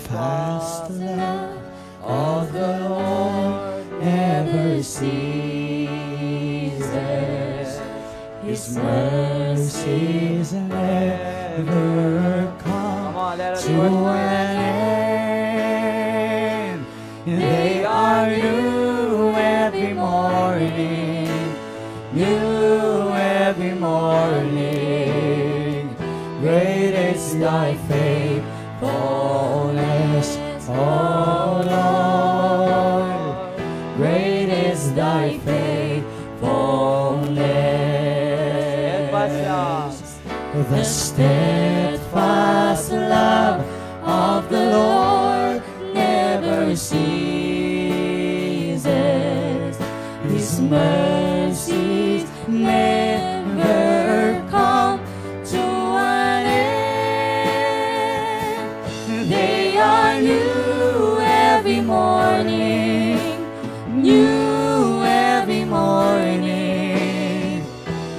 steadfast love of the Lord never ceases. His mercies never come to an end. They are new every morning, new every morning. Great is thy faithfulness, O Lord. Great is thy faithfulness. The steadfast love of the Lord never ceases. His mercies never come to an end. They are new every morning, new every morning.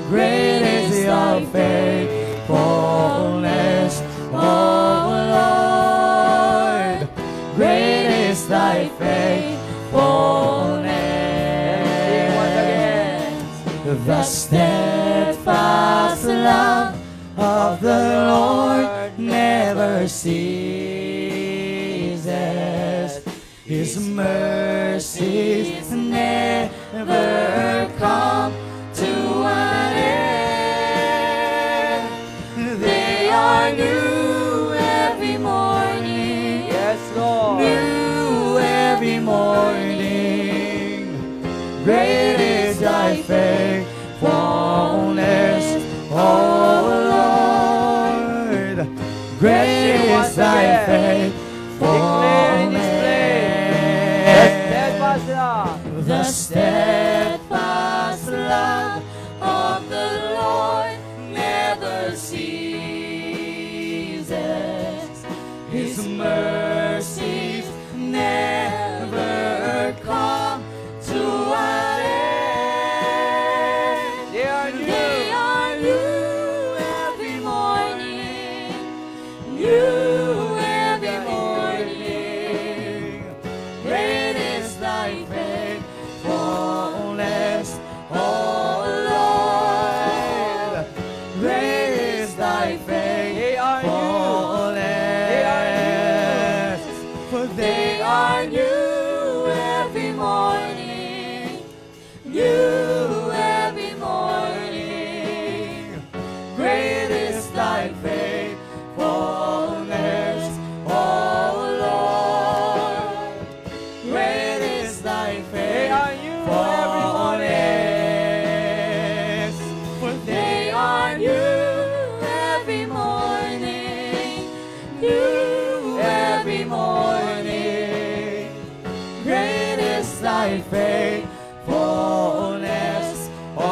Great is thy faithfulness, O Lord. Great is thy faithfulness. The steadfast love of the Lord never ceases. His mercies never come to an end. They are new every morning. Yes, Lord. New every morning. Great is thy faithfulness, O Lord. Great is thy faithfulness. The steadfast love of the Lord never ceases. His mercies never come to an end. They are new every morning, new every morning. Great is thy faithfulness, O Lord. Great is thy faithfulness. For they are new every morning, new every morning. Great is thy faithfulness, O Lord. Great is thy faithfulness. For they are new every morning, new every morning. Great is thy faithfulness, O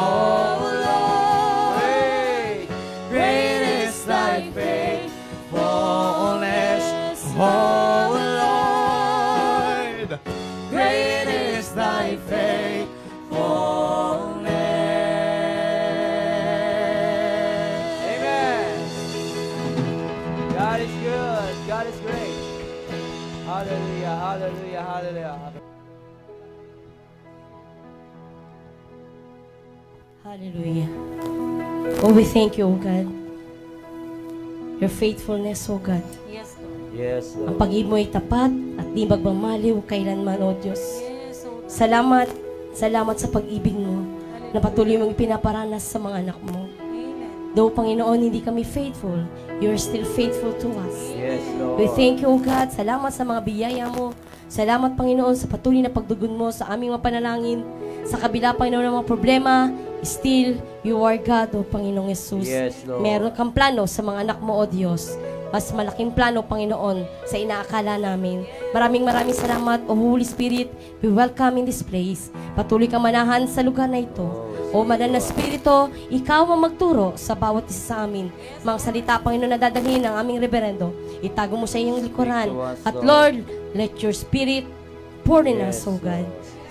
Lord. Great is thy faithfulness, O Lord. Great is thy faithfulness. Amen. God is good. God is great. Hallelujah, hallelujah, hallelujah. Hallelujah. Oh, we thank you, O God. Your faithfulness, O God. Yes, Lord. Yes, Ang Lord. pag-ibig mo ay tapat at di magmamaliw kailanman, O Diyos. Yes, Lord. Salamat, salamat sa pag-ibig mo na patuloy mong ipinaparanas sa mga anak mo. Amen. Though, Panginoon, hindi kami faithful, you are still faithful to us. Yes, Lord. We thank you, O God. Salamat sa mga biyaya mo. Salamat, Panginoon, sa patuloy na pagdugon mo sa aming mga panalangin. Sa kabila, Panginoon, ng mga problema, still, you are God, O Panginoong Yesus. Yes, Lord. Meron kang plano sa mga anak mo, O Diyos. Mas malaking plano, Panginoon, sa inaakala namin. Maraming salamat, O Holy Spirit. We welcome in this place. Patuloy kang manahan sa lugar na ito. O Banal na Espiritu, ikaw ang magturo sa bawat isa sa amin. Mga salita, Panginoon, na dadalhin ng aming reverendo. Itago mo sa iyong likuran. At Lord, let your Spirit pour in us, O God.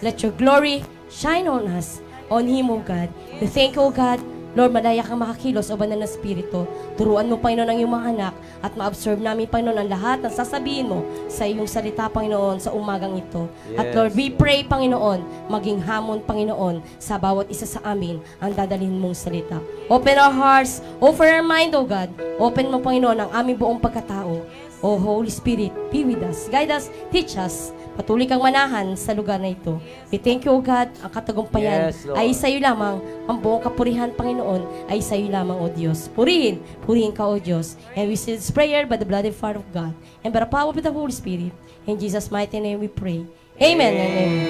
Let your glory shine on us, on Him, O God. We thank you, O God, Lord, madaya kang makakilos o banal na Espiritu. Turuan mo, Panginoon, ang iyong mga anak at ma-observe namin, Panginoon, ang lahat ng sasabihin mo sa iyong salita, Panginoon, sa umagang ito. At Lord, we pray, Panginoon, maging hamon, Panginoon, sa bawat isa sa amin ang dadalhin mong salita. Open our hearts, open our mind, O God. Open mo, Panginoon, ang aming buong pagkatao. O Holy Spirit, be with us, guide us, teach us. Patuloy kang manahan sa lugar na ito. We thank you, O God, ang katagumpayan Yes, Lord. ay sa iyo lamang, ang buong kapurihan, Panginoon, ay sa iyo lamang, O Diyos. Purihin ka, O Diyos. And we seal this prayer by the blood and fire of God, and by the power of the Holy Spirit. In Jesus' mighty name we pray. Amen and amen.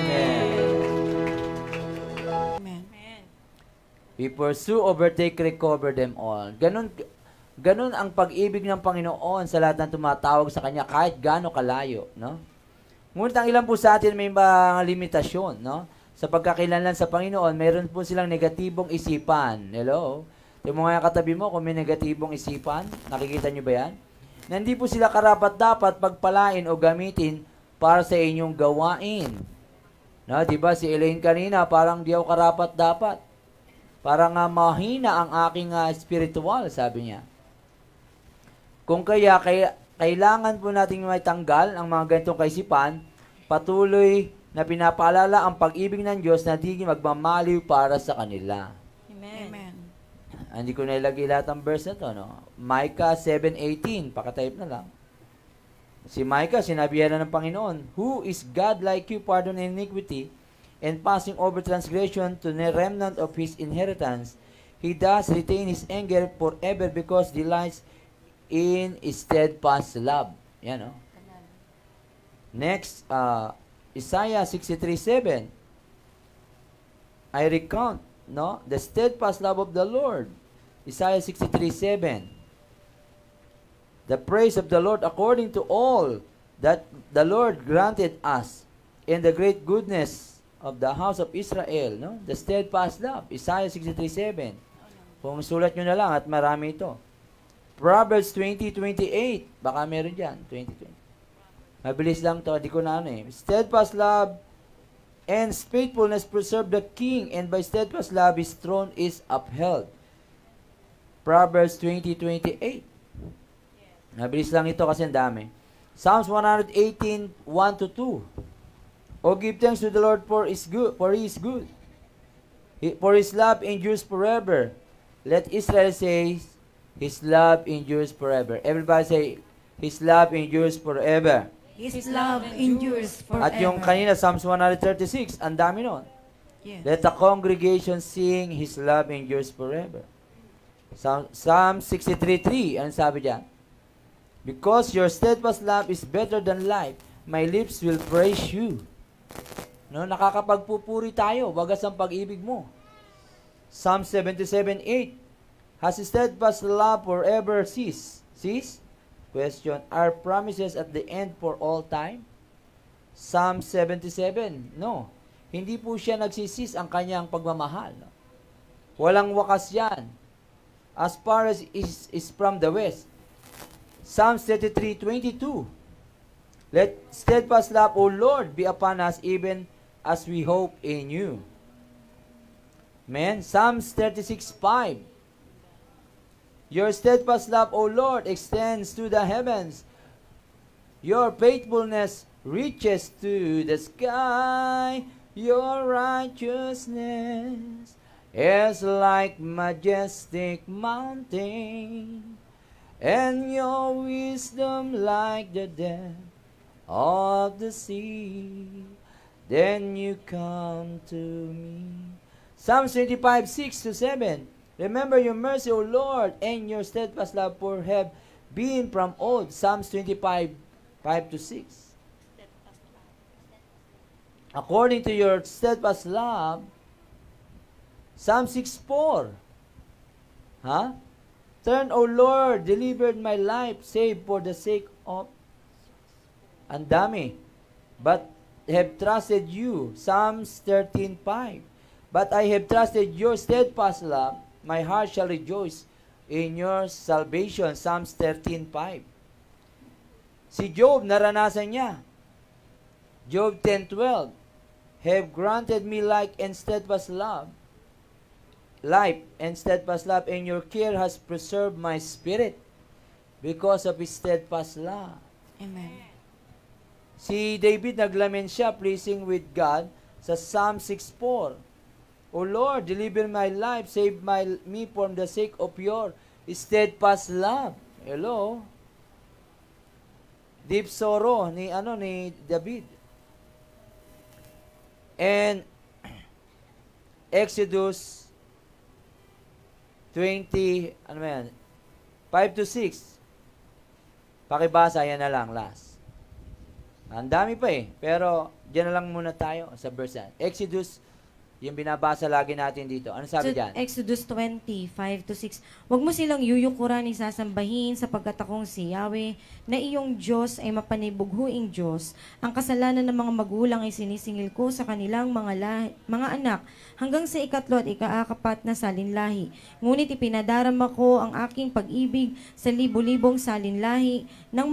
Amen. We pursue, overtake, recover them all. Ganun ang pag-ibig ng Panginoon sa lahat ng tumatawag sa Kanya kahit gaano kalayo, no? Ngunit ang ilan po sa atin may mga limitasyon, no? Sa pagkakilanlan sa Panginoon, mayroon po silang negatibong isipan. Hello? Yung mga katabi mo, kung may negatibong isipan, nakikita nyo ba yan? Na hindi po sila karapat-dapat pagpalain o gamitin para sa inyong gawain. No, di ba si Elaine kanina, parang di ako karapat-dapat. Parang mahina ang aking spiritual, sabi niya. Kung kaya kailangan po nating may tanggal ang mga ganitong kaisipan, patuloy na pinapaalala ang pag-ibig ng Diyos na di magmamaliw para sa kanila. Amen. Hindi ko nailagay lahat ng verse na to, no? Micah 7:18, pakatype na lang. Si Micah, sinabihan na ng Panginoon, "Who is God like you, pardon iniquity, and passing over transgression to the remnant of his inheritance? He does retain his anger forever because delights in steadfast love." Yan, no? Next, Isaiah 63:7. I recount, no, the steadfast love of the Lord. Isaiah 63:7. The praise of the Lord according to all that the Lord granted us in the great goodness of the house of Israel, no? The steadfast love. Isaiah 63:7. Kung sulat nyo na lang at marami ito. Proverbs 20:28. Baka meron dyan. 20:20. Mabilis lang to. Di ko na ano eh. Steadfast love and faithfulness preserve the king, and by steadfast love his throne is upheld. Proverbs 20:28. Mabilis lang ito kasi ang dami. Psalms 118, 1-2. Oh, give thanks to the Lord for He is good. For His love endures forever. Let Israel say, His love endures forever. Everybody say, His love endures forever. His love endures forever. At yung kanina, Psalms 136, ang dami nun. Yes. Let the congregation sing, His love endures forever. Psalm 63:3, ang sabi dyan? Because your steadfast love is better than life, my lips will praise you. No, nakakapagpupuri tayo, wagas ang pag-ibig mo. Psalm 77:8. Has steadfast love forever cease? Cease? Question, are promises at the end for all time? Psalm 77. No. Hindi po siya nagsisis ang kanyang pagmamahal. No? Walang wakas yan. As far as is from the west. Psalm 33:22. Let steadfast love, O Lord, be upon us even as we hope in you. Amen. Psalms 36:5. Your steadfast love, O Lord, extends to the heavens. Your faithfulness reaches to the sky. Your righteousness is like majestic mountain, and your wisdom like the depth of the sea. Then you come to me. Psalms 25:6-7. Remember your mercy, O Lord, and your steadfast love for have been from old. Psalms 25:5-6. According to your steadfast love, Psalm 6:4. Turn, O Lord, delivered my life, save for the sake of... Ang dami. But have trusted you. Psalms 13:5. But I have trusted your steadfast love. My heart shall rejoice in your salvation. Psalms 13:5. Si Job, naranasan niya. Job 10:12. Have granted me like and steadfast love. life and steadfast love, and your care has preserved my spirit because of His steadfast love. Amen. Si David naglament siya, pleasing with God, sa Psalm 6:4. O Lord, deliver my life, save me from the sake of your steadfast love. Hello? Deep sorrow ni David. And Exodus 20, 5 to 6. Pakibasa, yan na lang, last. Ang dami pa eh, pero dyan na lang muna tayo sa verse. Exodus, yung binabasa lagi natin dito. Ano sabi dyan? Exodus 20, 5 to 6. Huwag mo silang yuyukuran ni sasambahin sapagkat akong si Yahweh na iyong Diyos ay mapanibughuing Diyos. Ang kasalanan ng mga magulang ay sinisingil ko sa kanilang mga anak hanggang sa ikatlo at ika-apat na salinlahi. Ngunit ipinadarama ko ang aking pag-ibig sa libu-libong salinlahi ng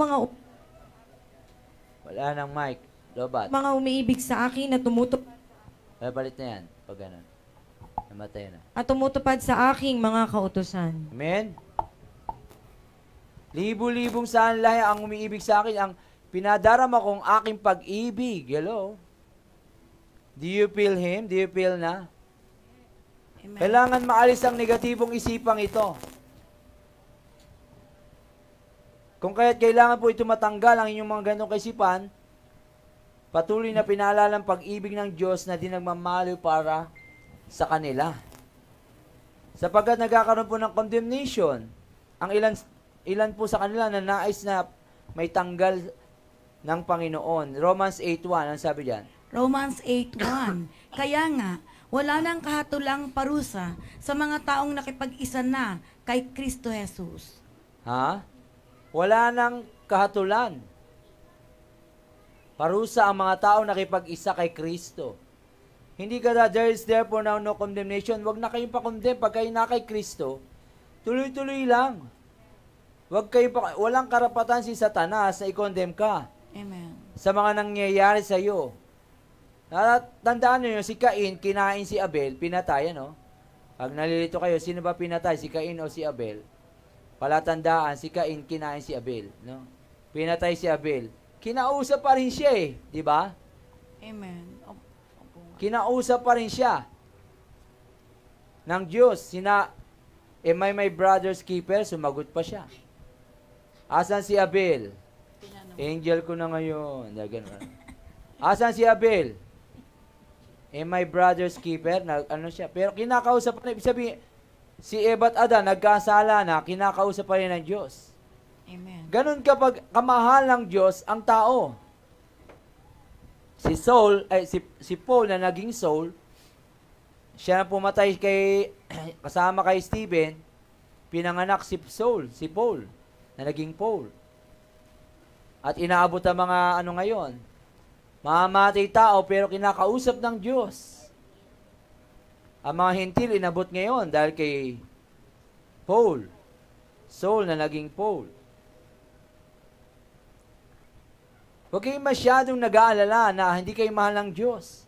Wala nang mic. Lobat. mga umiibig sa akin na tumutupad Ay, balit na yan. Pag ganun. Namatay na. at tumutupad sa aking mga kautusan. Amen? Libu-libong saan lahi ang umiibig sa akin, ang pinadarama kong aking pag-ibig. Hello? Do you feel Him? Do you feel na? Amen. Kailangan maalis ang negatibong isipang ito. Kung kaya't kailangan po ito matanggal ang inyong mga ganong kaisipan, patuloy na pinaalala ang pag-ibig ng Diyos na di nagmamaliw para sa kanila. Sapagkat nagkakaroon po ng condemnation, ang ilan po sa kanila na nais na may tanggal ng Panginoon. Romans 8:1, ang sabi diyan? Romans 8:1. Kaya nga, wala nang kahatulang parusa sa mga taong nakipag-isa na kay Kristo Jesus. Ha? Wala nang kahatulan. Parusa ang mga tao nakipag-isa kay Kristo. Hindi there is therefore now no condemnation. Huwag na kayong pa-condemn pag kayo na kay Kristo. Tuloy-tuloy lang. Walang karapatan si Satanas na i-condemn ka Amen. sa mga nangyayari sa iyo. Tandaan niyo, si Cain, kinain si Abel, pinatay, no? Pag nalilito kayo, sino ba pinatay, si Cain o si Abel? Palatandaan, si Cain, kinain si Abel, no? Pinatay si Abel. Kinausap pa rin siya eh, di ba? Amen. Kinausap pa rin siya ng Diyos. Am I my brother's keeper? Sumagot pa siya. Asan si Abel? Angel ko na ngayon. Asan si Abel? Am I brother's keeper? Ano siya? Pero kinakausap pa rin. Ibig sabihin, si Eva at Adan, nagkasala na, kinakausap pa rin ng Diyos. Amen. Ganun kapag kamahal ng Diyos ang tao. Si Paul na naging Saul, siya na pumatay kasama kay Stephen, pinanganak si Paul, na naging Paul. At inaabot ang mga ngayon, mamamatay tao pero kinakausap ng Diyos. Ang mga hintil inabot ngayon dahil kay Paul, Saul na naging Paul. Huwag kayong masyadong nag-aalala na hindi kayo mahal ng Diyos.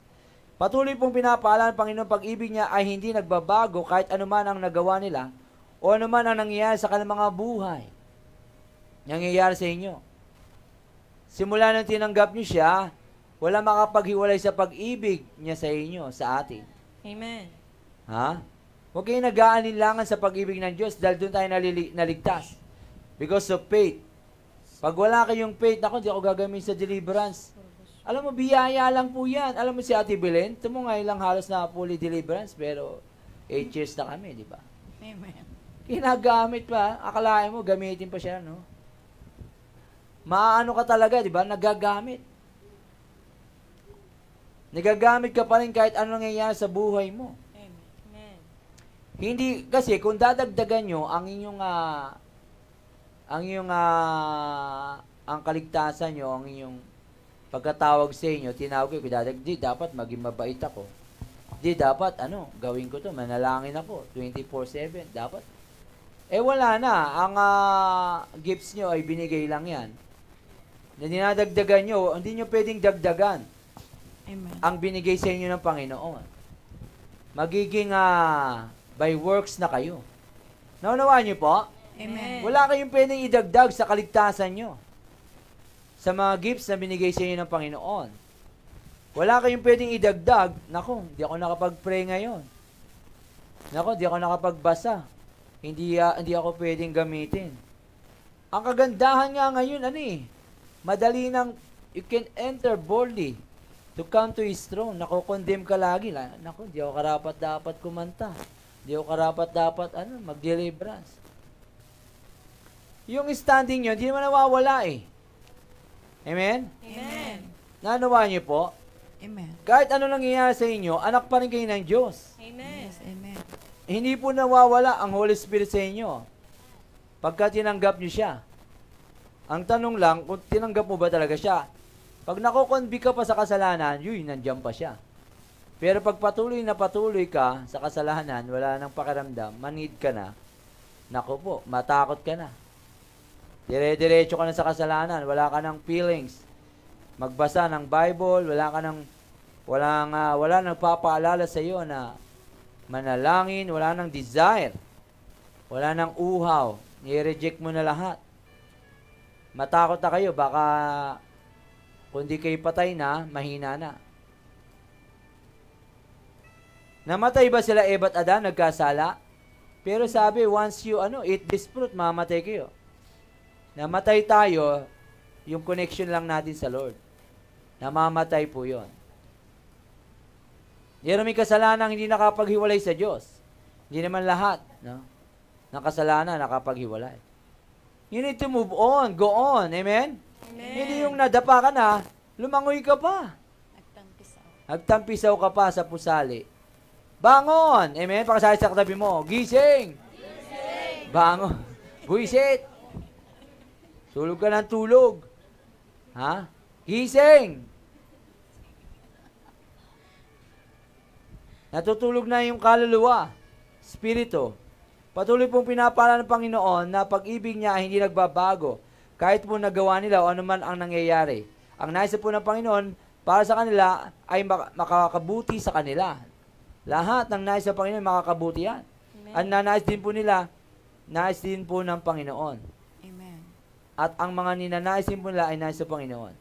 Patuloy pong pinapaalala ng Panginoon pag-ibig niya ay hindi nagbabago kahit anuman ang nagawa nila o anuman ang nangyayari sa kanilang mga buhay. Nangyayari sa inyo. Simula nang tinanggap niyo siya, wala makapaghiwalay sa pag-ibig niya sa inyo, sa atin. Amen. Ha? Huwag kayong nag-aalinlangan sa pag-ibig ng Diyos dahil doon tayo naligtas. Because of faith. Pag wala kayong faith, ako, di ako gagamitin sa deliverance. Alam mo, biyaya lang po yan. Alam mo si Ate Belen, ito mo ngayon lang halos na fully deliverance, pero 8 years na kami, di ba? Amen. Kinagamit pa. Akalain mo, gamitin pa siya, no? Maano ka talaga, di ba? Nagagamit. Nagagamit ka pa rin kahit ano nangyayari sa buhay mo. Amen. Hindi, kasi kung dadagdagan nyo ang inyong ang kaligtasan nyo, ang inyong pagkatawag sa inyo, tinawag ko, di dapat maging mabait ako. Di dapat, gawin ko to, manalangin ako, 24/7, dapat. Wala na, ang gifts nyo ay binigay lang yan. Na dinadagdagan nyo, hindi nyo pwedeng dagdagan Amen. ang binigay sa inyo ng Panginoon. Magiging by works na kayo. Naunawaan niyo po? Amen. Wala kayong pwedeng idagdag sa kaligtasan nyo. Sa mga gifts na binigay sa inyo ng Panginoon. Wala kayong pwedeng idagdag. Naku, hindi ako nakapag-pray ngayon. Naku, hindi ako nakapagbasa. Hindi ako pwedeng gamitin. Ang kagandahan nga ngayon, madali nang you can enter boldly to come to His throne. Nako-condemn ka lagi. Naku, hindi ako karapat-dapat kumanta. Hindi ako karapat-dapat, mag-deliverance. Yung standing nyo, hindi naman nawawala eh. Amen? Amen. Nanawa niyo po? Amen. Kahit ano nangyayari sa inyo, anak pa rin kayo ng Diyos. Amen. Yes, amen. Hindi po nawawala ang Holy Spirit sa inyo. Pagka tinanggap niyo siya. Ang tanong lang, kung tinanggap mo ba talaga siya? Pag nakukonvict ka pa sa kasalanan, nandiyan pa siya. Pero pag patuloy ka sa kasalanan, wala nang pakiramdam, manid ka na, naku po, matakot ka na. Dire-diretso ka na sa kasalanan, wala ka ng feelings. Magbasa ng Bible, wala nagpapaalala sa iyo na manalangin, wala nang desire. Wala nang uhaw. I-reject mo na lahat. Matakot na kayo, baka kundi kayo patay na, mahina na. Namatay ba sila Eva at Adan, nagkasala? Pero sabi, once you eat this fruit, mamatay kayo. Namatay tayo, yung connection lang natin sa Lord. Namamatay po yun. Meron may kasalanang hindi nakapaghiwalay sa Diyos. Hindi naman lahat ng kasalanan nakapaghiwalay. You need to move on, go on. Amen? Amen. Hindi yung nadapa ka na, lumangoy ka pa. Nagtampisaw ka pa sa pusali. Bangon! Amen? Pakasabi sa katabi mo, gising! Gising! Bangon! Buisit! Tulog ka ng tulog. Ha? Gising! Natutulog na yung kaluluwa, spirito. Patuloy pong pinapala ng Panginoon na pag-ibig niya ay hindi nagbabago. Kahit po nagawa nila o anuman ang nangyayari. Ang nais po ng Panginoon para sa kanila ay makakabuti sa kanila. Lahat ng nais ng Panginoon makakabuti yan. Ang nanais din po nila, nais din po ng Panginoon. At ang mga ninanais din po nila ay nais sa Panginoon.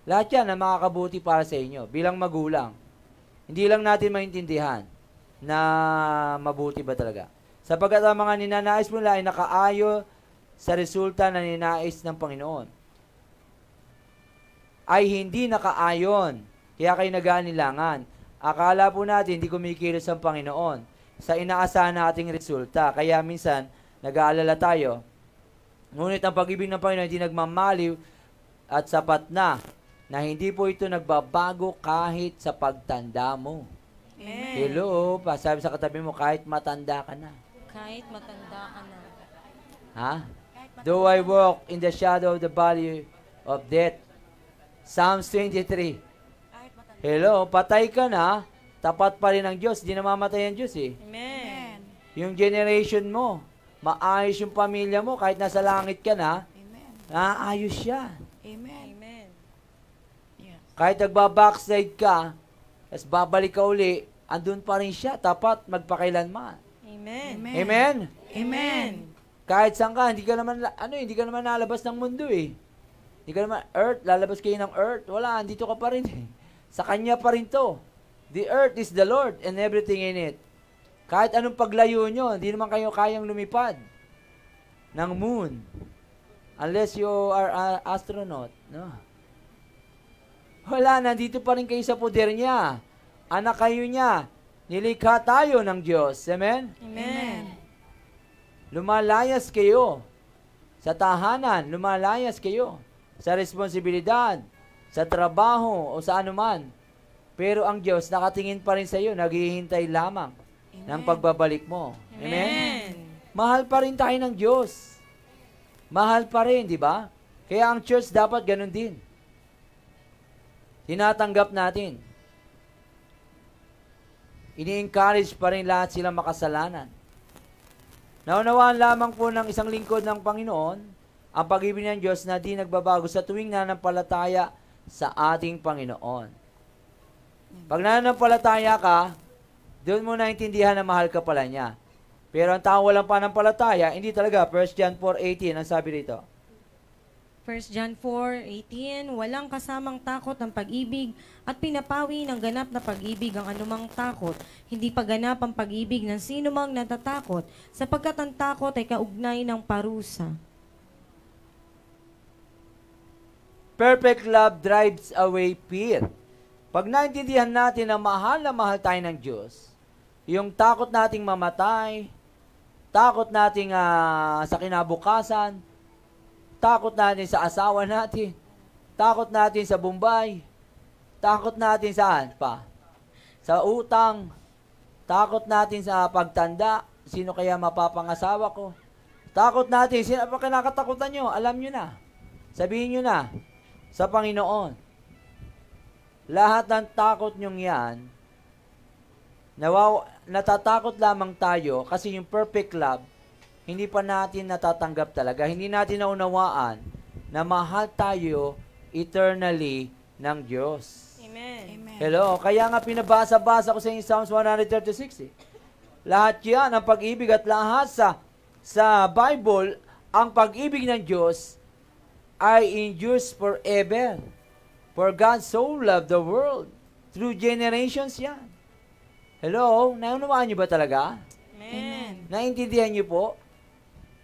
Lahat yan na makakabuti para sa inyo bilang magulang. Hindi lang natin maintindihan na mabuti ba talaga. Sapagkat ang mga ninanais mo nila ay nakaayo sa resulta na ninais ng Panginoon. Ay hindi nakaayon. Kaya kayo nag-aanilangan. Akala po natin hindi kumikilos ang Panginoon sa inaasahan nating resulta. Kaya minsan, nag-aalala tayo. Ngunit ang pag-ibig ng Panginoon hindi nagmamaliw at sapat na hindi po ito nagbabago kahit sa pagtanda mo. Amen. Hello, sabi sa katabi mo, kahit matanda ka na. Kahit matanda ka na. Ha? Though I walk in the shadow of the valley of death. Psalms 23. Hello, patay ka na, tapat pa rin ang Diyos. Di namamatay ang Diyos eh. Amen. Yung generation mo, maayos yung pamilya mo, kahit nasa langit ka na, naayos siya. Amen. Amen. Yes. Kahit nagbabackslide ka, tapos babalik ka uli, andun pa rin siya, tapat magpakailanman. Amen. Amen. Amen? Amen. Kahit saan ka, hindi ka naman nalabas ng mundo eh. Hindi ka naman, earth, lalabas kayo ng earth. Wala, andito ka pa rin eh. Sa Kanya pa rin to. The earth is the Lord and everything in it. Kahit anong paglayo nyo, hindi naman kayo kayang lumipad ng moon. Unless you are an astronaut. No? Wala, nandito pa rin kayo sa poder niya. Anak kayo niya. Nilikha tayo ng Diyos. Amen? Amen. Lumalayas kayo sa tahanan. Lumalayas kayo sa responsibilidad, sa trabaho o sa anuman. Pero ang Diyos nakatingin pa rin sa iyo, naghihintay lamang ng pagbabalik mo. Amen? Mahal pa rin tayo ng Diyos. Mahal pa rin, di ba? Kaya ang church dapat ganun din. Tinatanggap natin. Ini-encourage pa rin lahat silang makasalanan. Naunawaan lamang po ng isang lingkod ng Panginoon ang pag-ibig ng Diyos na di nagbabago sa tuwing nananampalataya sa ating Panginoon. Pag nananampalataya ka, doon mo naintindihan na mahal ka pala niya. Pero ang tao walang pananampalataya, hindi talaga. 1 John 4:18 ang sabi rito. 1 John 4:18, walang kasamang takot ang pag-ibig at pinapawi ng ganap na pag-ibig ang anumang takot. Hindi pa ganap ang pag-ibig ng sino mang natatakot, sapagkat ang takot ay kaugnay ng parusa. Perfect love drives away fear. Pag naintindihan natin na mahal tayo ng Diyos, yung takot nating mamatay, takot nating sa kinabukasan, takot natin sa asawa natin, takot natin sa Bombay, takot natin saan pa? Sa utang, takot natin sa pagtanda, sino kaya mapapangasawa ko? Takot natin, sino pa kinakatakutan nyo? Alam nyo na. Sabihin nyo na, sa Panginoon. Lahat ng takot nyong yan, natatakot lamang tayo kasi yung perfect love, hindi pa natin natatanggap talaga. Hindi natin naunawaan na mahal tayo eternally ng Diyos. Amen. Hello? Kaya nga pinabasa-basa ko sa inyo Psalms 136. Lahat yan, ang pag-ibig at lahat sa Bible, ang pag-ibig ng Diyos ay endures forever. For God so loved the world. Through generations yan. Hello? Naunawaan niyo ba talaga? Amen. Naintindihan niyo po?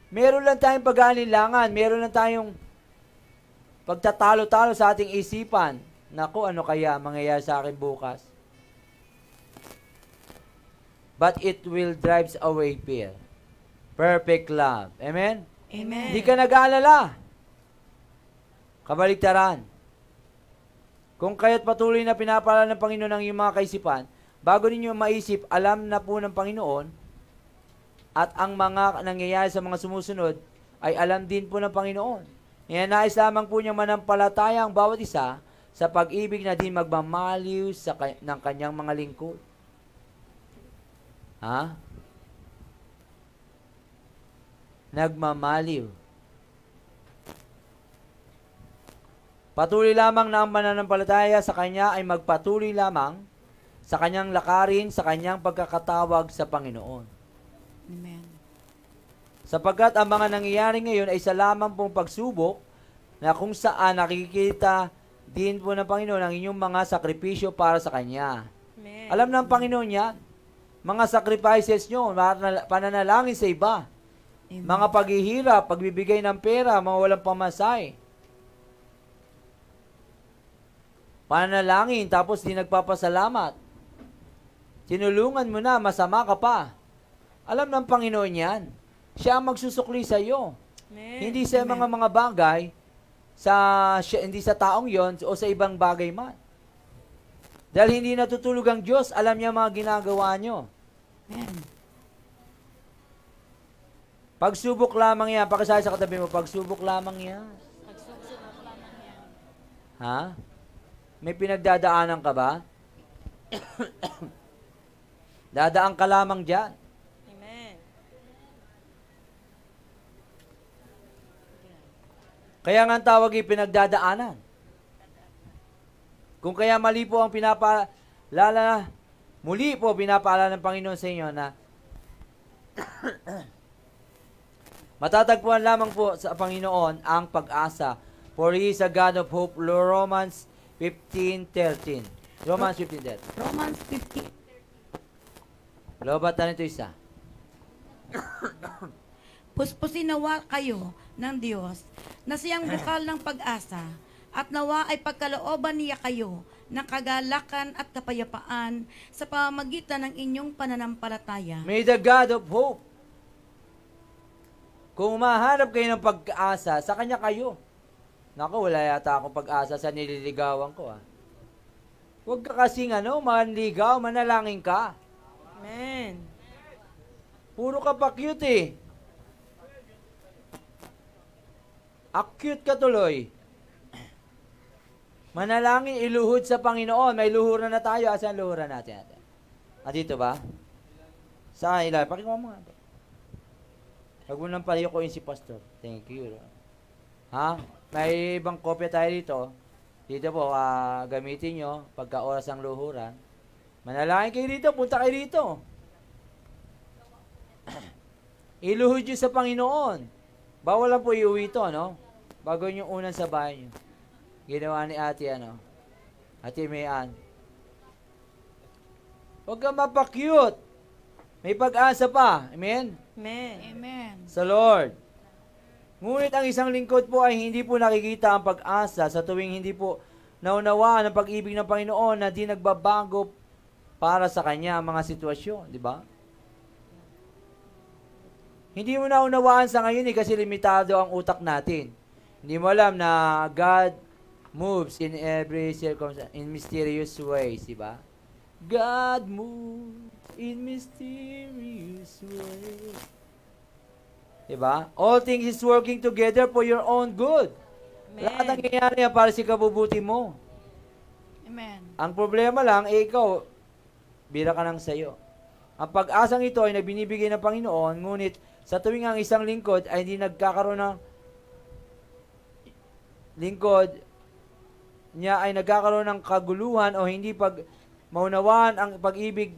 Meron lang tayong pag-aalilangan, meron lang tayong pagtatalo-talo sa ating isipan. Naku, ano kaya mangyayari sa akin bukas? But it will drives away fear. Perfect love. Amen? Amen. Hindi ka nag-aalala. Kabaligtaran. Kung kaya't patuloy na pinapaalala ng Panginoon ang iyong mga kaisipan, bago ninyo maisip, alam na po ng Panginoon, at ang mga nangyayari sa mga sumusunod ay alam din po ng Panginoon. Nais lamang po niyang manampalataya ang bawat isa sa pag-ibig na din magmamaliw ng kanyang mga lingkod. Ha? Nagmamaliw. Patuloy lamang na ang mananampalataya sa Kanya ay magpatuloy lamang sa Kanyang lakarin, sa Kanyang pagkakatawag sa Panginoon. Amen. Sapagkat ang mga nangyayari ngayon ay sa lamang pong pagsubok na kung saan nakikita din po ng Panginoon ang inyong mga sakripisyo para sa Kanya. Amen. Alam ng Panginoon yan. Mga sacrifices nyo, pananalangin sa iba. Amen. Mga paghihirap, pagbibigay ng pera, mga walang pamasay. Pananalangin, tapos di nagpapasalamat. Tinulungan mo na, masama ka pa. Alam ng Panginoon yan. Siya ang magsusukli sa iyo. Amen. Hindi sa mga bagay, hindi sa taong yon o sa ibang bagay man. Dahil hindi natutulog ang Diyos, alam niya mga ginagawa nyo. Amen. Pagsubok lamang yan. Pakisabi sa katabi mo, pagsubok lamang yan. Ha? May pinagdadaanan ka ba? Dadaan ka lamang dyan. Amen. Kaya nga ang tawag ay pinagdadaanan. Kung kaya mali po ang muli po pinapaalala ng Panginoon sa inyo na matatagpuan lamang po sa Panginoon ang pag-asa. For He is a God of hope. Romans 15:13. Romans 15:13. Romans 15. Lobat na nito isa. Puspusin nawa kayo ng Diyos na siyang bukal ng pag-asa at nawa ay pagkalooban niya kayo ng kagalakan at kapayapaan sa pamamagitan ng inyong pananampalataya. May the God of hope. Kung mahanap kayo ng pag-asa, sa Kanya kayo. Naku, wala yata akong pag-asa sa nililigawan ko. Huwag ka kasing manligaw, manalangin ka. Amen. Puro ka pa cute eh. Cute ka tuloy. Manalangin, iluhod sa Panginoon. May luhuran na tayo. Asan luhuran natin? Dito ba? Saan ilalim? Pakikuha mo nga. Huwag mo nang paliyukuin si Pastor. Thank you. Ha? May ibang kopya tayo dito. Dito po, gamitin nyo pagka oras ang luhuran. Manalangin kayo dito. Punta kayo dito. Iluhod nyo sa Panginoon. Bawal lang po iuwi ito, no? Bago yung unang sa bahay nyo. Ginawa ni ate, Ate Mayan. Huwag ka mapakyut. May pag-asa pa. Amen? Amen. Amen. Sa Lord. Ngunit ang isang lingkod po ay hindi po nakikita ang pag-asa sa tuwing hindi po naunawaan ang pag-ibig ng Panginoon na di nagbabago para sa Kanya ang mga sitwasyon. Di ba? Hindi mo naunawaan sa ngayon kasi limitado ang utak natin. Hindi mo alam na God moves in every circumstance, in mysterious ways, di ba? God moves in mysterious ways. Di ba? All things is working together for your own good. Lahat ang nangyayari yan para sa kabubuti mo. Amen. Ang problema lang, ikaw, bira ka lang sa'yo. Ang pag-asang ito ay nabinibigay ng Panginoon, ngunit sa tuwing ang isang lingkod ay hindi nagkakaroon ng lingkod niya ay nagkakaroon ng kaguluhan o hindi maunawaan ang pag-ibig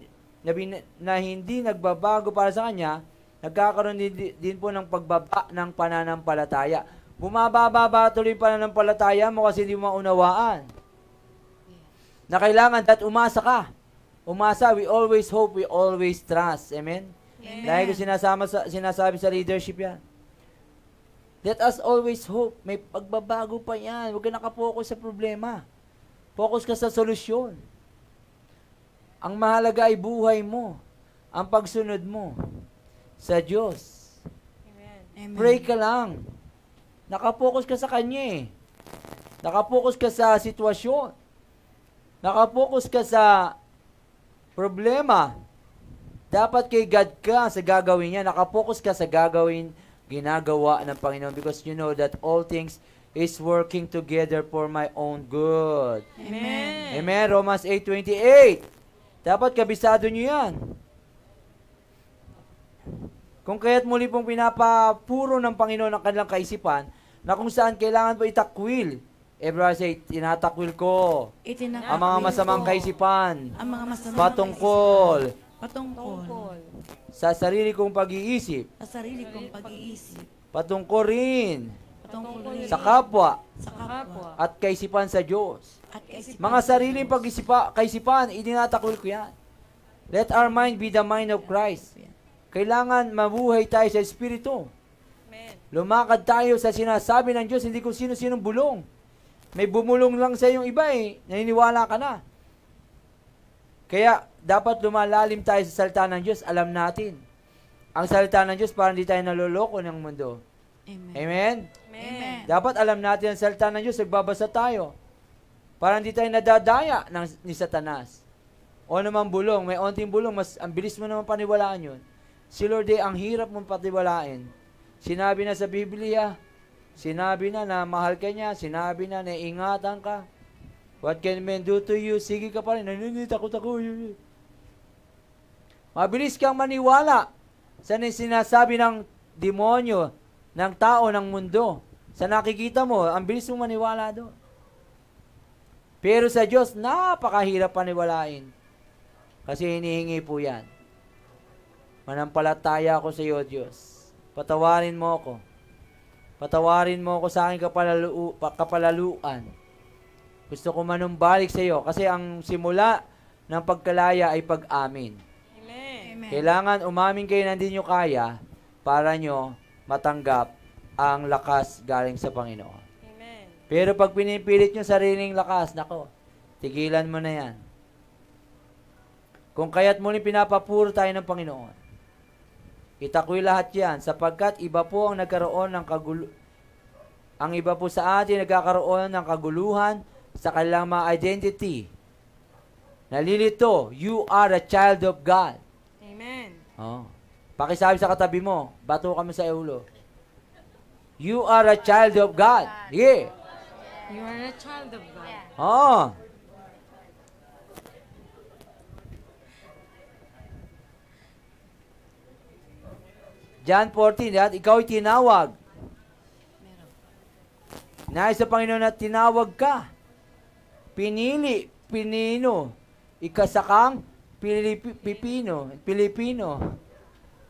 na hindi nagbabago para sa kanya, nagkakaroon din po ng pagbaba ng pananampalataya. Bumababa tuloy yung pananampalataya mo kasi hindi mo maunawaan. Na kailangan at umasa ka. Umasa, we always hope, we always trust. Amen? Amen. Dahil ko sinasabi sa leadership yan. Let us always hope. May pagbabago pa yan. Huwag ka nakapokus sa problema. Focus ka sa solusyon. Ang mahalaga ay buhay mo. Ang pagsunod mo sa Diyos. Amen. Pray ka lang. Nakapokus ka sa Kanya eh. Nakapokus ka sa sitwasyon. Nakapokus ka sa problema. Dapat kay God ka sa gagawin niya. Nakapokus ka sa ginagawa ng Panginoon because you know that all things is working together for my own good. Amen. Amen. Romans 8:28. Dapat kabisado niyo yan. Kung kaya't muli pong pinapapuro ng Panginoon ang kanilang kaisipan na kung saan kailangan po itakwil. Everyone say, tinatakwil ko Itinakwil ang mga masamang ko kaisipan ang mga masamang patungkol patungkol sa sarili kong pag-iisip, sa sarili kong pag-iisip, patungkol rin patungkol rin sa kapwa sa kapwa at kaisipan sa Diyos. at kaisipan. Mga sariling kaisipan, idinatakwil ko yan. Let our mind be the mind of Christ. Kailangan mabuhay tayo sa Espiritu. Lumakad tayo sa sinasabi ng Diyos, hindi kung sino-sinong bulong. May bumulong lang sa yung iba naniniwala ka na. Kaya, dapat lumalalim tayo sa salita ng Diyos, alam natin. Ang salita ng Diyos para hindi tayo naloloko ng mundo. Amen. Amen? Amen. Dapat alam natin ang salita ng Diyos, nagbabasa tayo. Para hindi tayo nadadaya ni Satanas. O naman bulong, may onting bulong, ang bilis mo naman paniwalaan yun. Si Lord ang hirap mong patiwalain. Sinabi na sa Biblia, sinabi na mahal ka niya, sinabi na ingatan ka. What can men do to you? Sige ka pa rin. Takot ako. Mabilis kang maniwala sa sinasabi ng demonyo, ng tao, ng mundo. Sa nakikita mo, ang bilis mong maniwala doon. Pero sa Diyos, napakahirap paniwalain. Kasi hinihingi po yan. Manampalataya ako sa iyo, Diyos. Patawarin mo ako. Patawarin mo ako sa aking kapalaluan. Gusto ko manumbalik sa iyo kasi ang simula ng pagkalaya ay pag-amin. Amen. Kailangan umamin kayo na hindi nyo kaya para nyo matanggap ang lakas galing sa Panginoon. Amen. Pero pag pinipilit nyo sariling lakas, nako, tigilan mo na yan. Kung kaya't muling pinapapuro tayo ng Panginoon, itakwil lahat yan sapagkat iba po ang nagkaroon ng ang iba po sa atin nagkakaroon ng kaguluhan sa kanilang mga identity. Nalilito, you are a child of God. Amen. Oh. Pakisabi sa katabi mo, bato kami sa ulo. You are a child of God. Yeah. You are a child of God. Oh. John 14, ikaw ay tinawag. Nais sa Panginoon na tinawag ka. Pinili, pinino. Ikasakang Pilipino.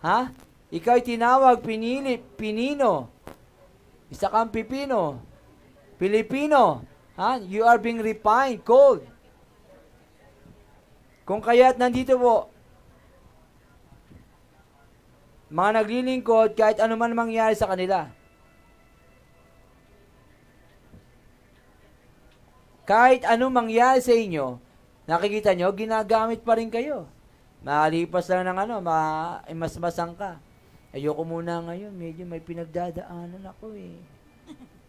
Ha? Ika'y tinawag, pinili, pinino. Isa kang pipino. Pilipino. Ha? You are being refined, called. Kung kaya't nandito po, mga naglilingkod, kahit ano man mangyari sa kanila. Kahit ano mangyari sa inyo, nakikita nyo, ginagamit pa rin kayo. Makalipas lang ng masmasang ka. Ayoko muna ngayon, medyo may pinagdadaanan ako eh.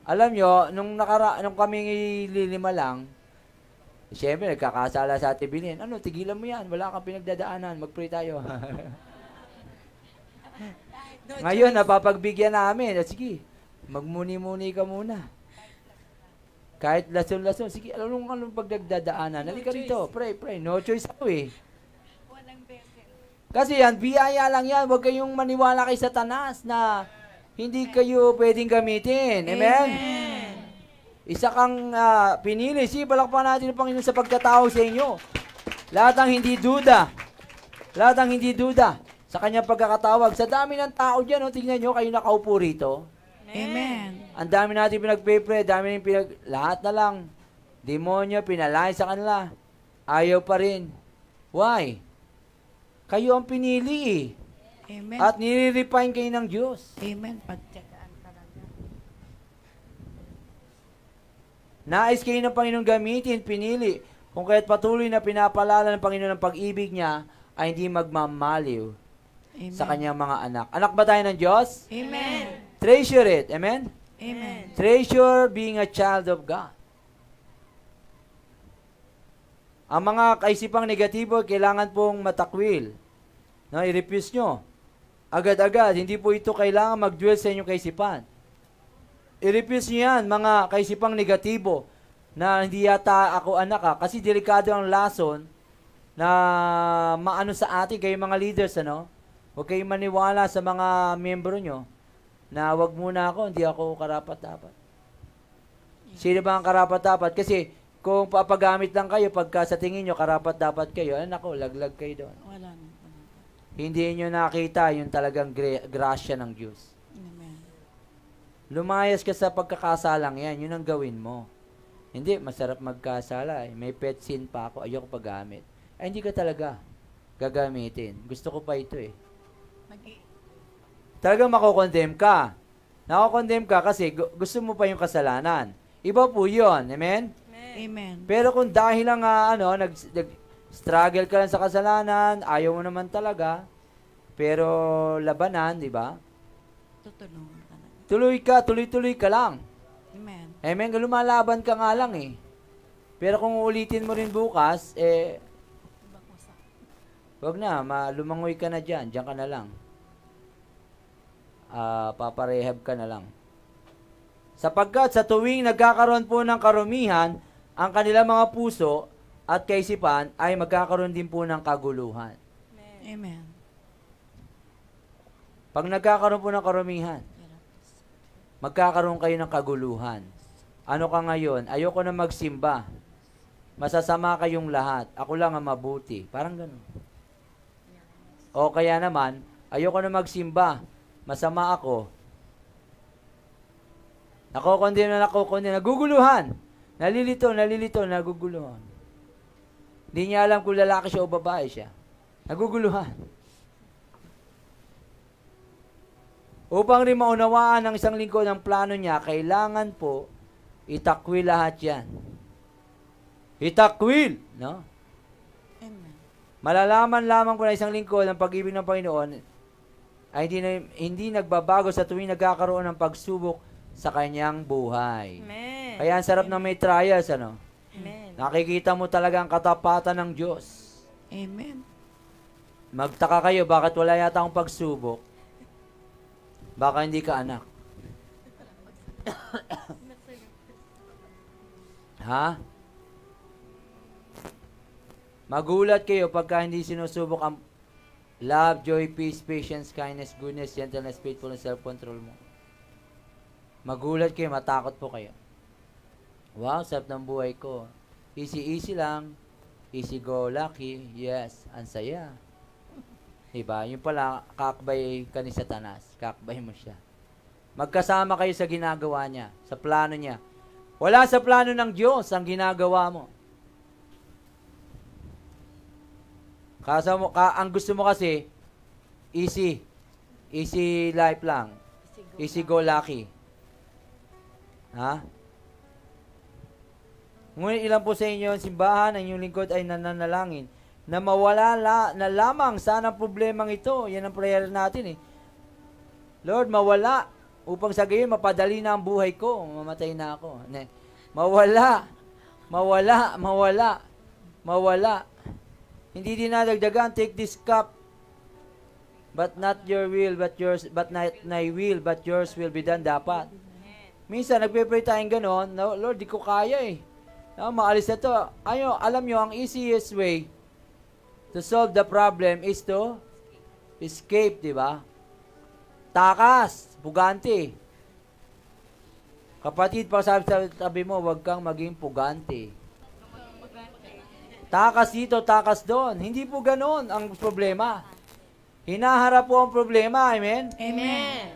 Alam nyo, nung kami lilima lang, siyempre, nagkakasala sa Ate Bilin. Ano, tigilan mo yan, wala kang pinagdadaanan, mag-pray tayo. Ngayon, napapagbigyan namin. Sige, magmuni-muni ka muna. Kahit lason-lason, sige, anong pagdadaanan? Halika rito, pray. No choice ako eh. Kasi yan, biyaya lang yan. Huwag kayong maniwala kay Satanas na hindi kayo pwedeng gamitin. Amen? Isa kang pinili. Sige, palakpan natin ang Panginoon sa pagkatao sa inyo. Lahat ang hindi duda sa kanyang pagkakatawag. Sa dami ng tao dyan, tingnan nyo, kayo nakaupo rito. Amen. Ang dami natin pinagpe-pray, lahat na lang. Demonyo, pinalay sa kanila. Ayaw pa rin. Why? Kayo ang pinili eh. Amen. At nire-refine kayo ng Diyos. Amen. Pagtyagaan talaga. Nais kayo ng Panginoon gamitin, pinili. Kung kaya't patuloy na pinapalala ng Panginoon ang pag-ibig niya, ay hindi magmamaliw Amen. sa kanyang mga anak. Anak ba tayo ng Diyos? Amen. Treasure it. Amen? Amen. Treasure being a child of God. Ang mga kaisipang negatibo, kailangan pong matakwil. No, i-refuse nyo. Agad-agad, hindi po ito kailangan mag-dwell sa inyong kaisipan. I-refuse nyo yan, mga kaisipang negatibo, na hindi yata ako anak ha. Kasi delikado ang lason na maano sa atin, kayo mga leaders, ano? Huwag kayong maniwala sa mga membro nyo na wag muna ako, hindi ako karapat-dapat. Sino ba ang karapat-dapat? Kasi kung papagamit lang kayo, pagka sa tingin nyo, karapat-dapat kayo, ako, laglag kayo doon. Wala na. Hindi nyo nakita yung talagang grasya ng Diyos. Amen. Lumayas ka sa pagkakasalang yan, yun ang gawin mo. Hindi, masarap magkasala. May pet sin pa ako, ayoko paggamit. Ay, hindi ka talaga gagamitin. Gusto ko pa ito eh. Talagang makokondemn ka. Nakokondemn ka kasi gusto mo pa yung kasalanan. Iba po yun. Amen? Amen. Pero kung dahil lang nag-struggle ka lang sa kasalanan, ayaw mo naman talaga, pero labanan, di ba? Tutulungan ka na. Tuloy-tuloy ka lang. Amen. Amen? Lumalaban ka nga lang eh. Pero kung ulitin mo rin bukas, wag na, lumangoy ka na dyan ka na lang. Paparehab ka na lang. Sapagkat sa tuwing nagkakaroon po ng karumihan, ang kanilang mga puso at kaisipan ay magkakaroon din po ng kaguluhan. Amen. Pag nagkakaroon po ng karumihan, magkakaroon kayo ng kaguluhan. Ano ka ngayon? Ayoko na magsimba. Masasama kayong lahat. Ako lang ang mabuti. Parang ganun. O kaya naman, ayoko na magsimba. Masama ako. Nakokondem. Naguguluhan. Nalilito, naguguluhan. Hindi niya alam kung lalaki siya o babae siya. Naguguluhan. Upang rin maunawaan ng isang lingkod ang plano niya, kailangan po itakwil lahat yan. Itakwil! No? Amen. Malalaman lamang po na isang lingkod ang pag-ibig ng Panginoon ay hindi nagbabago sa tuwing nagkakaroon ng pagsubok sa kanyang buhay. Amen. Kaya ang sarap na may trials, ano? Amen. Nakikita mo talaga ang katapatan ng Diyos. Amen. Magtaka kayo, bakit wala yata akong pagsubok? Baka hindi ka anak. Ha? Magulat kayo pagka hindi sinusubok ang love, joy, peace, patience, kindness, goodness, gentleness, faithfulness, self-control mo. Magulat kayo, matakot po kayo. Wow, sarap ng buhay ko. Easy lang. Easy go, lucky. Yes, ang saya. Diba? Yung pala, kakbay ka ni Satanas. Kakbay mo siya. Magkasama kayo sa ginagawa niya, sa plano niya. Wala sa plano ng Diyos ang ginagawa mo. Ang gusto mo kasi, easy. Easy life lang. Easy go lucky. Ha? Ngunit ilan po sa inyo, simbahan, ang inyong lingkod ay nananalangin na mawala na lamang sana ang problemang ito. Yan ang prayer natin eh. Lord, mawala upang sa gayon mapadali na ang buhay ko. Mamatay na ako. Mawala. Mawala. Mawala. Mawala. Hindi din nadagdagan, take this cup, but not your will, but yours, but not my will, but yours will be done. Dapat. Minsan, nagpe-pray tayong ganon, no, Lord, di ko kaya eh. No, maalis na to. Alam nyo, ang easiest way to solve the problem is to escape, di ba? Takas, pugante. Kapatid, sabi mo, wag kang maging pugante. Takas dito, takas doon. Hindi po ganon ang problema. Hinaharap po ang problema, amen? Amen.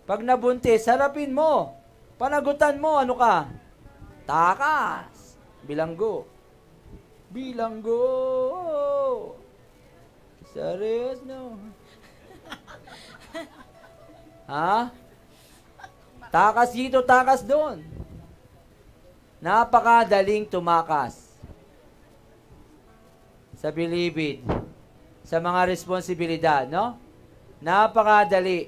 Pag nabuntis, harapin mo. Panagutan mo, ano ka? Takas. Bilanggo. Bilanggo. Serious, no? Ha? Takas dito, takas doon. Napakadaling tumakas. Sa bilibid. Sa mga responsibilidad, no? Napakadali.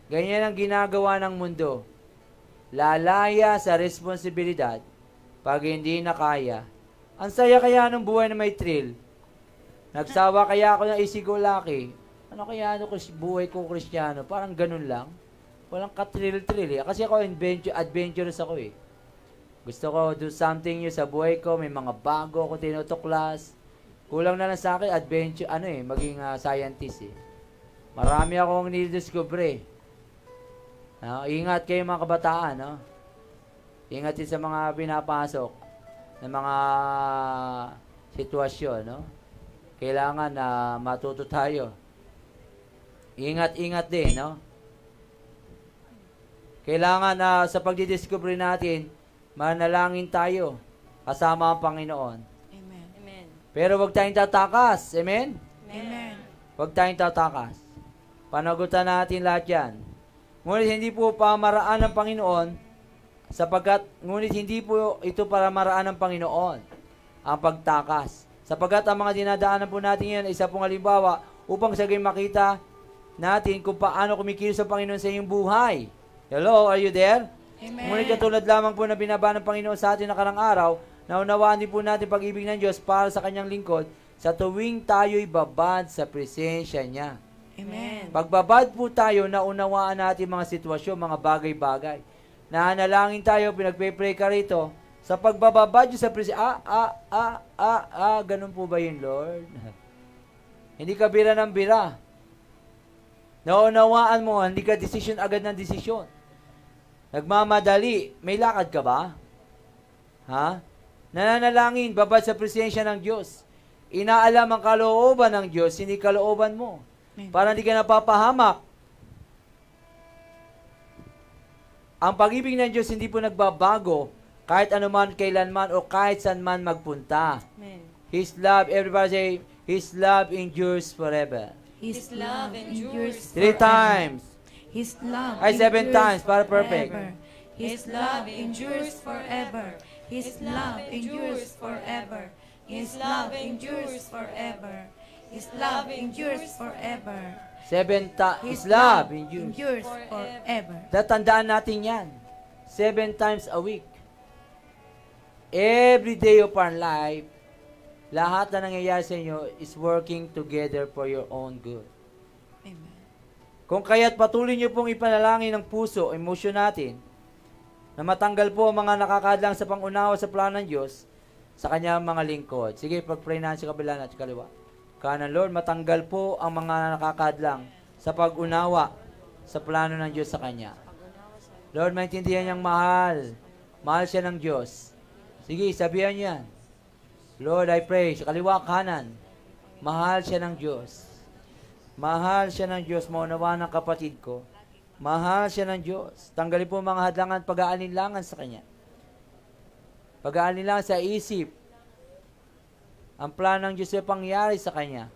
Ganyan ang ginagawa ng mundo. Lalaya sa responsibilidad pag hindi na kaya. Ang saya kaya ng buhay na may thrill. Nagsawa kaya ako ng isigulaki. Ano kaya buhay ko Kristiyano? Parang ganun lang. Walang ka-thrill-thrill eh. Kasi ako adventurous ako eh. Gusto ko do something new sa buhay ko. May mga bago ako tinutuklas. Kulang na lang sa akin, maging scientist eh. Marami akong nidiscover. No? Ingat kayo mga kabataan, no? Ingat din sa mga pinapasok ng mga sitwasyon, no? Kailangan na matuto tayo. Ingat din, no? Kailangan na sa pagdidiscover natin, manalangin tayo kasama ang Panginoon. Amen. Amen. Pero wag tayong tatakas. Amen? Amen. Wag tayong tatakas. Panagutan natin lahat yan. Ngunit hindi po pamaraan ng Panginoon ngunit hindi po ito para maraan ng Panginoon ang pagtakas. Sapagkat ang mga dinadaanan po natin yan, isa pong halimbawa upang sagay makita natin kung paano kumikilos sa Panginoon sa iyong buhay. Hello, are you there? Amen. Ngunit katulad lamang po na binaba ng Panginoon sa atin nakarang araw, naunawaan din po natin pag-ibig ng Diyos para sa kanyang lingkod sa tuwing tayo'y babad sa presensya niya. Amen. Pagbabad po tayo, naunawaan natin mga sitwasyon, mga bagay-bagay. Nanalangin tayo, pinagpe-pray ka rito, sa pagbababad sa presensya, ganun po ba yun, Lord? Hindi ka bira ng bira. Naunawaan mo, hindi ka desisyon agad ng desisyon. Nagmamadali, may lakad ka ba? Ha? Nananalangin, babad sa presensya ng Diyos. Inaalam ang kalooban ng Diyos, hindi kalooban mo. Para hindi ka napapahamak. Ang pag-ibig ng Diyos hindi po nagbabago kahit anuman, kailanman, o kahit saan man magpunta. Amen. His love, everybody say, His love endures forever. His love endures 3 times. His love Ay, 7 endures times, para perfect. forever. His love endures forever. His love endures forever. His love endures forever. His love endures forever. 7 times. His love endures. forever. Tatandaan natin yan. 7 times a week. Every day of our life, lahat na nangyayari sa inyo is working together for your own good. Amen. Kung kaya't patuloy niyo pong ipanalangin ng puso, emosyon natin, na matanggal po ang mga nakakadlang sa pangunawa sa plano ng Diyos sa kanyang mga lingkod. Sige, pag-pray na sa kabila at sa kaliwa. Kanan, Lord, matanggal po ang mga nakakadlang sa pag-unawa sa plano ng Diyos sa Kanya. Lord, maintindihan niyang mahal. Mahal siya ng Diyos. Sige, sabihan niyan. Lord, I pray, sa kaliwa, kanan. Mahal siya ng Diyos. Mahal siya ng Diyos. Maunawa ng kapatid ko. Mahal siya ng Diyos. Tanggalin po mga hadlangan, pag-aalinlangan sa Kanya. Pag-aalinlangan sa isip. Ang plano ng Diyos ay pangyari sa Kanya.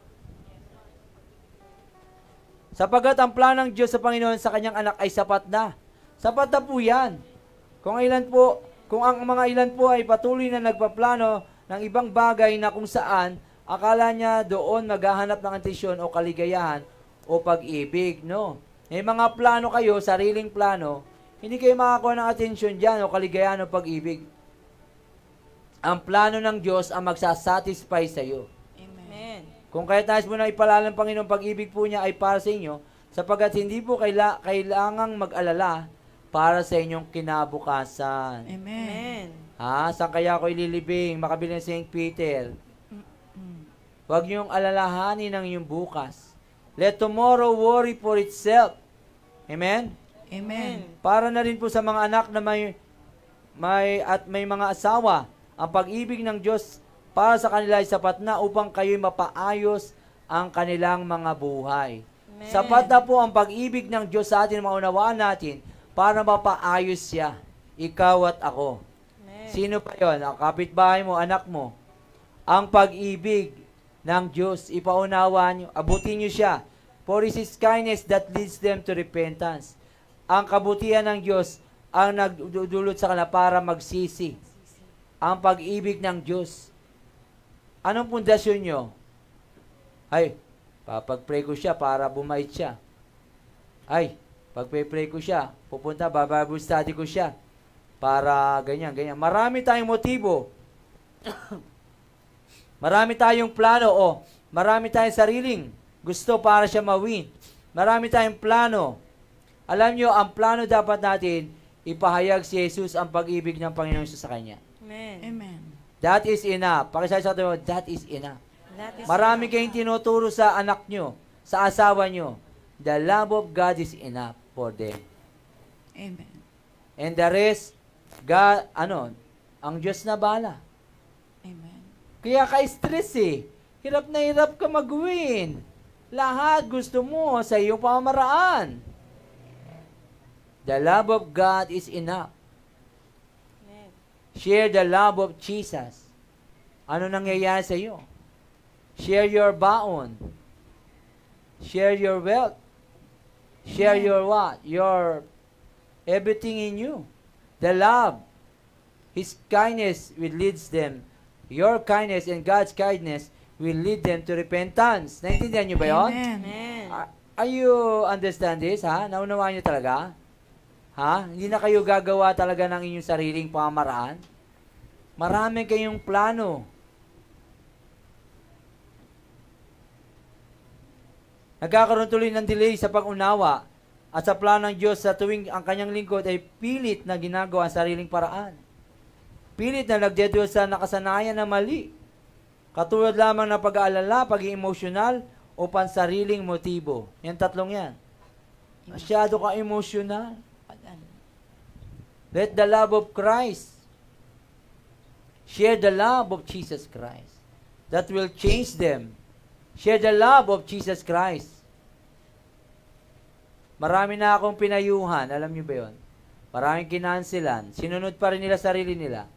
Sapagat ang plano ng Diyos sa Panginoon sa Kanyang anak ay sapat na. Sapat na po yan. Kung ang mga ilan po ay patuloy na nagpaplano ng ibang bagay na kung saan akala niya doon maghahanap ng atensyon o kaligayahan o pag-ibig, no? May mga plano kayo, sariling plano, hindi kayo makakuha ng atensyon dyan o kaligayahan o pag-ibig. Ang plano ng Diyos ang magsasatisfy sa iyo. Amen. Kung kahit nais mo na ipalala ng Panginoon, pag-ibig po niya ay para sa inyo, sapagat hindi po kailangang mag-alala para sa inyong kinabukasan. Amen. Saan kaya ako ililibing? Makabili ng St. Peter. Huwag niyong alalahanin ang iyong bukas. Let tomorrow worry for itself. Amen? Amen. Para na rin po sa mga anak na may mga asawa, ang pag-ibig ng Diyos para sa kanila ay sapat na upang kayo'y mapaayos ang kanilang mga buhay. Amen. Sapat na po ang pag-ibig ng Diyos sa atin, maunawaan natin, para mapaayos siya. Ikaw at ako. Amen. Sino pa yon? Ang kapitbahay mo, anak mo. Ang pag-ibig ng Diyos, ipaunawa nyo, abutin nyo siya. For it is kindness that leads them to repentance. Ang kabutihan ng Diyos ang nagdudulot sa kanila para magsisi. Ang pag-ibig ng Diyos. Anong pundasyon nyo? Ay, papag-pray ko siya para bumait siya. Ay, pag-pray ko siya, pupunta, Bible study ko siya para ganyan. Marami tayong motibo. Marami tayong plano marami tayong sariling gusto para siya mawin. Marami tayong plano. Alam nyo, ang plano dapat natin, ipahayag si Jesus ang pag-ibig ng Panginoon sa kanya. Amen. Amen. That is enough. Pakisabi sa atin mo, that is enough. That is Marami kayong tinuturo sa anak nyo, sa asawa nyo. The love of God is enough for them. Amen. And the rest, God, ang Diyos na bala. Amen. Kaya ka-stress Hirap na hirap ka mag-win. Lahat gusto mo sa iyong pamamaraan. The love of God is enough. Amen. Share the love of Jesus. Ano nangyayari sa iyo? Share your baon. Share your wealth. Share your what? Your everything in you. The love. His kindness will lead them. Your kindness and God's kindness will lead them to repentance. Naintindihan niyo ba yun? Amen. Amen. Are you understand this, ha? Naunawaan niyo talaga? Ha? Hindi na kayo gagawa talaga ng inyong sariling pamamaraan? Marami kayong plano. Nagkakaroon tuloy ng delay sa pag-unawa at sa plano ng Diyos sa tuwing ang kanyang lingkod ay pilit na ginagawa ang sariling paraan. Pilit na nagdedulo sa nakasanayan na mali. Katulad lamang ng pag-aalala, pagiging emosyonal, o pansariling motibo. Yan tatlong yan. Masyado ka emosyonal. Let the love of Christ. Share the love of Jesus Christ. That will change them. Share the love of Jesus Christ. Marami na akong pinayuhan. Alam niyo ba yun? Maraming kinansilan. Sinunod pa rin nila sarili nila.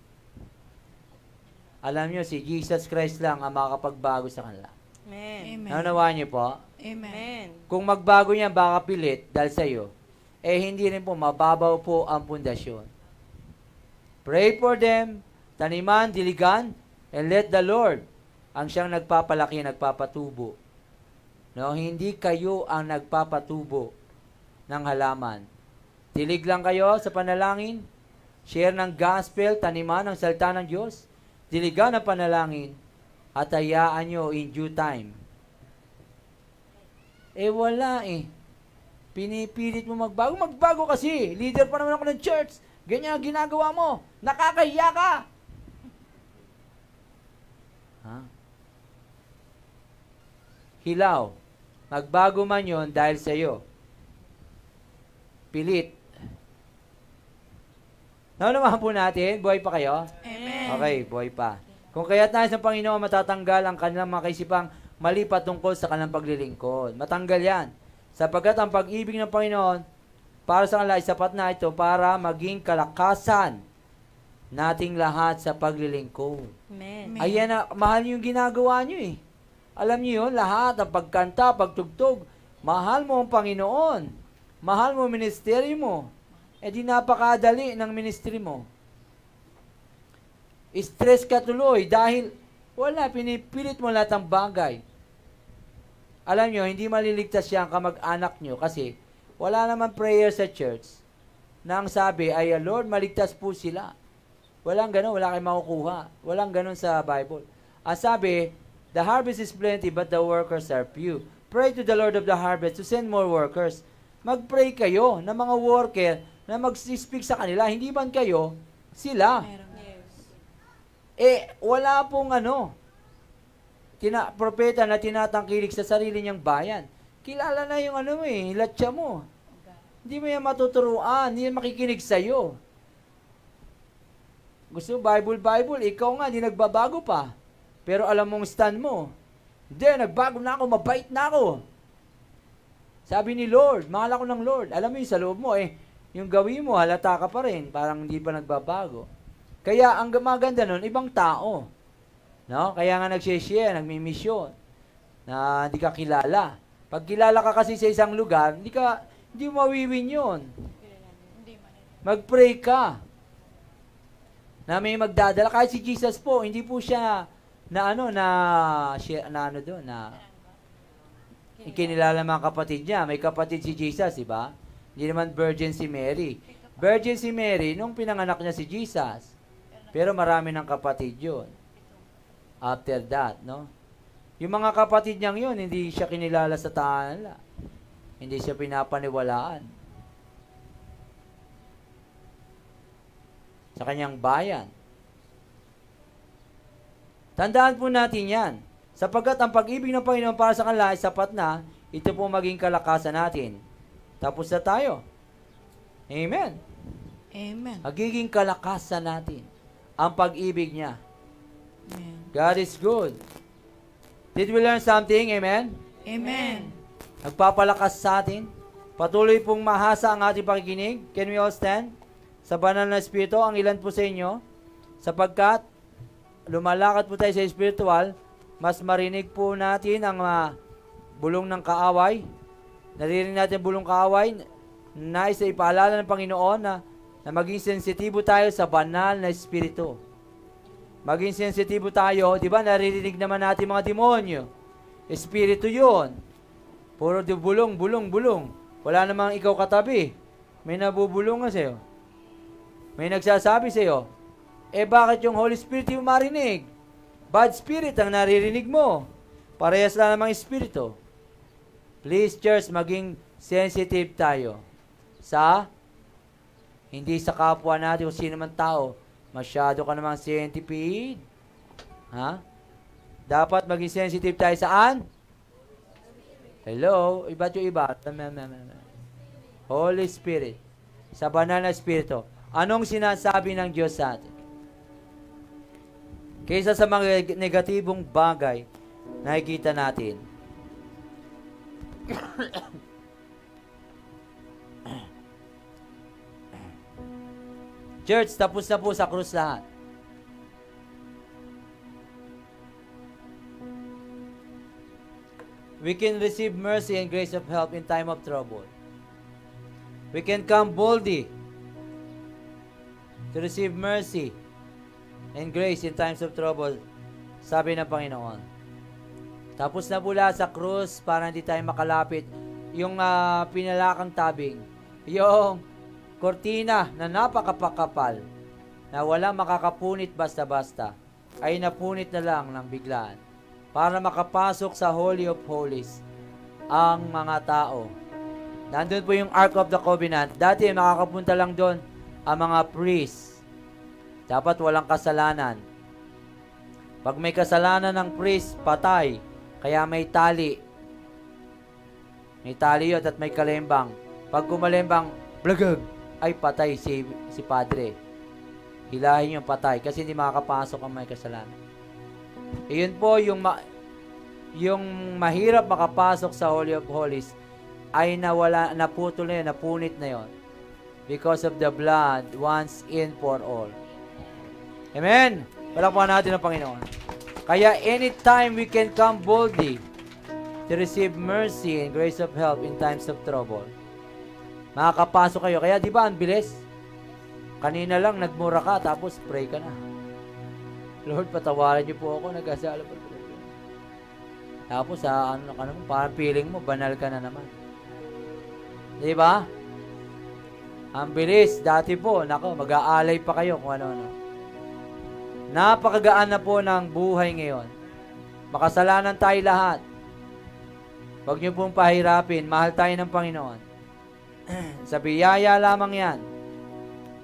Alam niyo, si Jesus Christ lang ang makakapagbago sa kanila. Amen. Amen. Naunawaan niyo po? Amen. Amen. Kung magbago niya, baka pilit dahil sa iyo, hindi rin po, mababaw po ang pundasyon. Pray for them, taniman, diligan, and let the Lord ang siyang nagpapalaki, nagpapatubo. No, hindi kayo ang nagpapatubo ng halaman. Dilig lang kayo sa panalangin, share ng gospel, taniman ng salita ng Diyos, diligan ang panalangin, at hayaan nyo in due time. Wala Pinipilit mo magbago. Magbago kasi. Leader pa naman ako ng church. Ganyan ang ginagawa mo. Nakakahiya ka. Hilaw. Magbago man yon dahil sa iyo. Pilit. Naunawahan po natin. Buhay pa kayo? Amen. Okay, buhay pa. Kung kaya't nais ng Panginoon matatanggal ang kanilang mga kaisipang mali patungkol sa kanilang paglilingkod. Matanggal yan. Sapagkat ang pag-ibig ng Panginoon para sa kanila ay sapat na ito para maging kalakasan nating lahat sa paglilingkod. Amen. Ayan na, mahal yung ginagawa nyo eh. Alam niyo yun, lahat, ang pagkanta, pagtugtog, mahal mo ang Panginoon. Mahal mo ang ministeryo mo. Eh di napakadali ng ministry mo. Stress ka tuloy dahil wala, pinipilit mo lahat ng bagay. Alam nyo, hindi maliligtas yan kamag-anak nyo kasi wala naman prayer sa church na ang sabi ay, Lord, maligtas po sila. Walang ganun, wala kayong makukuha. Walang ganun sa Bible. Ang sabi, the harvest is plenty but the workers are few. Pray to the Lord of the harvest to send more workers. Mag-pray kayo ng mga worker na mag-speak sa kanila. Hindi man kayo, sila. Wala pong propeta na tinatangkilik sa sarili niyang bayan. Kilala na yung latya mo. Hindi mo yan matuturuan, hindi yan makikinig sa'yo. Gusto Bible, ikaw nga, di nagbabago pa. Pero alam mong stand mo. Hindi, nagbago na ako, mabait na ako. Sabi ni Lord, mahal ako ng Lord. Alam mo yung sa loob mo, yung gawin mo, halata ka pa rin, parang hindi pa nagbabago. Kaya ang maganda nun, ibang tao. No? Kaya nga nagsishare, nagmimisyon, na hindi ka kilala. Pag kilala ka kasi sa isang lugar, hindi mo mawiwin yun. Mag-pray ka. Na may magdadala. Kahit si Jesus po, hindi po siya ikinilala mga kapatid niya. May kapatid si Jesus, diba? Hindi naman virgin si Mary. Virgin si Mary nung pinanganak niya si Jesus. Pero marami ng kapatid yun. After that, no? Yung mga kapatid niyang yun, hindi siya kinilala sa tahanan. Hindi siya pinapaniwalaan. Sa kanyang bayan. Tandaan po natin yan. Sapagkat ang pag-ibig ng Panginoon para sa kanila ay sapat na, ito po maging kalakasan natin. Tapos na tayo. Amen. Amen. Magiging kalakasan natin ang pag-ibig niya. Amen. God is good. Did we learn something? Amen? Amen. Nagpapalakas sa atin. Patuloy pong mahasa ang ating pakikinig. Can we all stand? Sa banal na Espiritu, ang ilan po sa inyo, sapagkat lumalakad po tayo sa spiritual, mas marinig po natin ang bulong ng kaaway. Naririnig natin bulong kaaway, nais na ipaalala ng Panginoon na maging sensitibo tayo sa banal na Espiritu. Maging sensitibo tayo, di ba, naririnig naman natin mga demonyo. Espiritu yun. Puro di bulong. Wala namang ikaw katabi. May nabubulong nga sa'yo. May nagsasabi sa'yo, bakit yung Holy Spirit yung marinig? Bad spirit ang naririnig mo. Parehas lang namang espiritu. Please, church, maging sensitive tayo hindi sa kapwa natin kung sino man tao. Masyado ka namang centipede. Ha? Dapat maging sensitive tayo saan? Hello? Iba't yung iba. Holy Spirit. Sa banal na espiritu. Anong sinasabi ng Diyos sa atin? Kaysa sa mga negatibong bagay na nakikita natin. Church, tapos na po sa krus lahat. We can receive mercy and grace of help in time of trouble. We can come boldly to receive mercy and grace in times of trouble, sabi ng Panginoon. Tapos na pula sa krus para hindi tayo makalapit. Yung pinalakang tabing, yung kortina na napakapakapal, na walang makakapunit basta-basta, ay napunit na lang ng biglaan para makapasok sa Holy of Holies ang mga tao. Nandun po yung Ark of the Covenant. Dati makakapunta lang doon ang mga priests. Dapat walang kasalanan. Pag may kasalanan ng priest, patay. Kaya may tali. May tali yun at may kalembang. Pag kumalembang, blagag, ay patay si padre. Hilahin yung patay kasi hindi makakapasok ang may kasalanan. Iyon po yung yung mahirap makapasok sa Holy of Holies ay nawala, naputol na yun, napunit na yun. Because of the blood, once in for all. Amen? Palakpakan natin ang Panginoon. Kaya anytime we can come boldly to receive mercy and grace of help in times of trouble. Makakapasok kayo. Kaya di ba ang bilis? Kanina lang nagmura ka tapos pray ka na. Lord, patawarin niyo po ako, nag-asala po. Tapos ano ka naman, parang feeling mo, banal ka na naman. Di ba? Ang bilis, dati po, nako, mag-aalay pa kayo kung ano-ano. Napakagaan na po ng buhay ngayon. Makasalanan tayo lahat. Huwag niyo pong pahirapin, mahal tayo ng Panginoon. Sa biyaya lamang yan.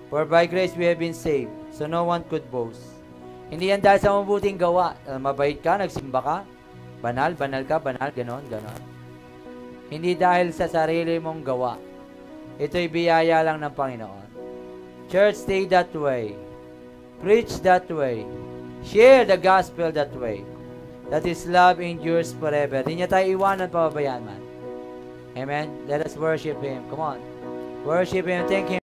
For by grace we have been saved, so no one could boast. Hindi yan dahil sa mabuting gawa. Mabait ka, nagsimba ka, banal ka, ganon. Hindi dahil sa sarili mong gawa. Ito'y biyaya lang ng Panginoon. Church, stay that way. Preach that way. Share the gospel that way. That His love endures forever. Di niya tayo iwanan, pababayaan man. Amen? Let us worship Him. Come on. Worship Him. Thank Him.